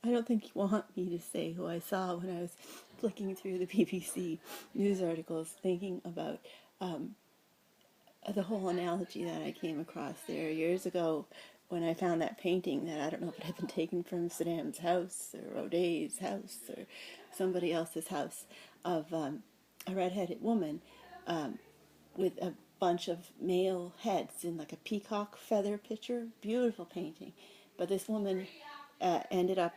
I don't think you want me to say who I saw when I was flicking through the BBC news articles thinking about the whole analogy that I came across there years ago when I found that painting that I don't know if it had been taken from Saddam's house or O'Day's house or somebody else's house of a red-headed woman with a bunch of male heads in like a peacock feather picture. Beautiful painting. But this woman ended up,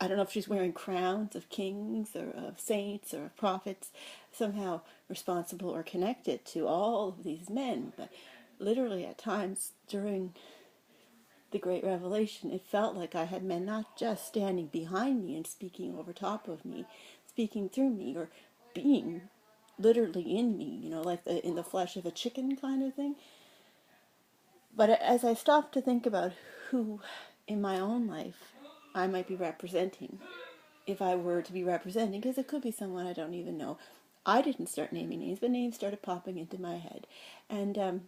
I don't know if she's wearing crowns of kings or of saints or of prophets, somehow responsible or connected to all of these men. But literally at times during the Great Revelation, it felt like I had men not just standing behind me and speaking over top of me, speaking through me, or being literally in me, like in the flesh of a chicken kind of thing. But as I stopped to think about who in my own life I might be representing, if I were to be representing, because it could be someone I don't even know. I didn't start naming names, but names started popping into my head. And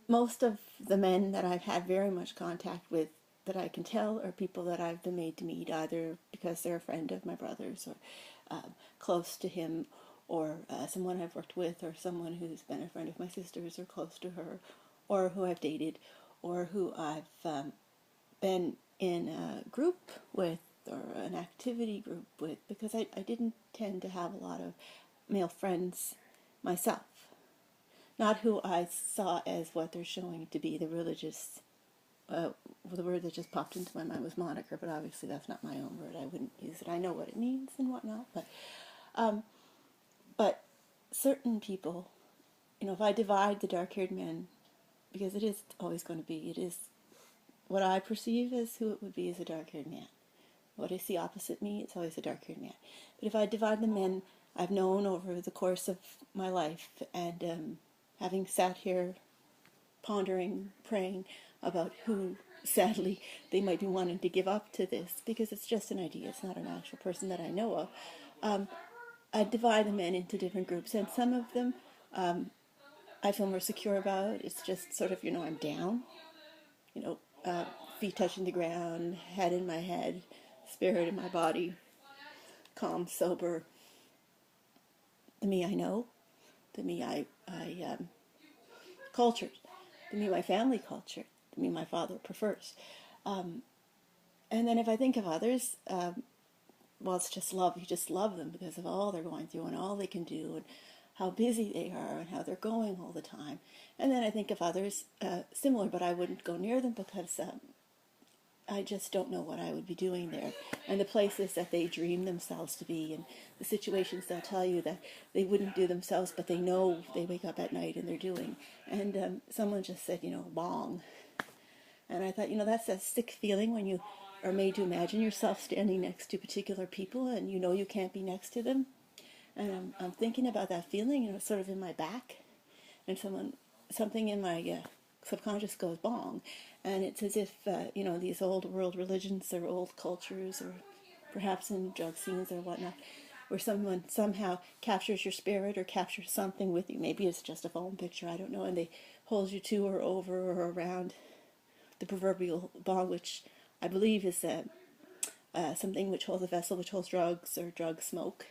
most of the men that I've had very much contact with that I can tell are people that I've been made to meet, either because they're a friend of my brother's or close to him, or someone I've worked with, or someone who's been a friend of my sister's or close to her, or who I've dated, or who I've been in a group with or an activity group with, because I didn't tend to have a lot of male friends myself. Not who I saw as what they're showing to be the religious, the word that just popped into my mind was moniker, but obviously that's not my own word. I wouldn't use it. I know what it means and whatnot, but certain people, if I divide the dark-haired men, because it is always going to be, it is what I perceive as who it would be as a dark-haired man. What I see opposite me, it's always a dark-haired man. But if I divide the men I've known over the course of my life, and having sat here pondering, praying about who, sadly, they might be wanting to give up to this, because it's just an idea, it's not an actual person that I know of, I divide the men into different groups, and some of them I feel more secure about. It's just sort of, I'm down, feet touching the ground, head in my head, spirit in my body, calm, sober. The me I know, the me I cultured, the me my family cultured, the me my father prefers. And then if I think of others, well, it's just love. You just love them because of all they're going through and all they can do and how busy they are and how they're going all the time. And then I think of others similar, but I wouldn't go near them because I just don't know what I would be doing there. And the places that they dream themselves to be, and the situations they'll tell you that they wouldn't do themselves, but they know they wake up at night and they're doing. And someone just said, bong. And I thought, that's a sick feeling when you are made to imagine yourself standing next to particular people and you can't be next to them. And I'm thinking about that feeling, sort of in my back. And something in my subconscious goes bong. And it's as if, these old world religions or old cultures, or perhaps in drug scenes or whatnot, where someone somehow captures your spirit or captures something with you. Maybe it's just a phone picture, I don't know, and they hold you to or over or around the proverbial bong, which I believe is something which holds a vessel which holds drugs or drug smoke.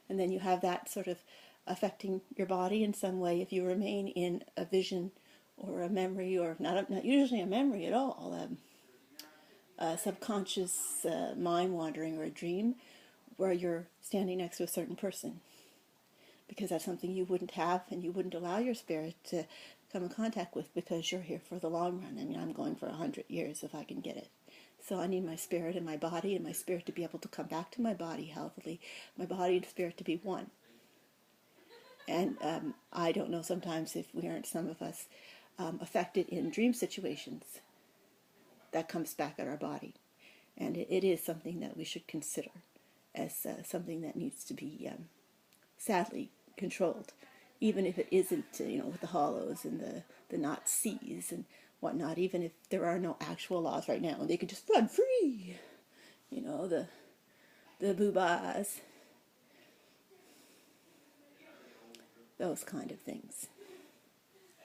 And then you have that sort of affecting your body in some way if you remain in a vision or a memory, or not usually a memory at all, subconscious mind wandering or a dream where you're standing next to a certain person, because that's something you wouldn't have and you wouldn't allow your spirit to come in contact with, because you're here for the long run. I mean, I'm going for 100 years if I can get it. So I need my spirit and my body, and my spirit to be able to come back to my body healthily, my body and spirit to be one. And I don't know sometimes if we aren't, some of us, affected in dream situations. That comes back at our body. And it is something that we should consider as something that needs to be, sadly, controlled. Even if it isn't, with the hollows and the not seas and whatnot, even if there are no actual laws right now and they could just run free, the boobas, those kind of things,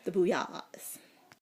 the booyahs.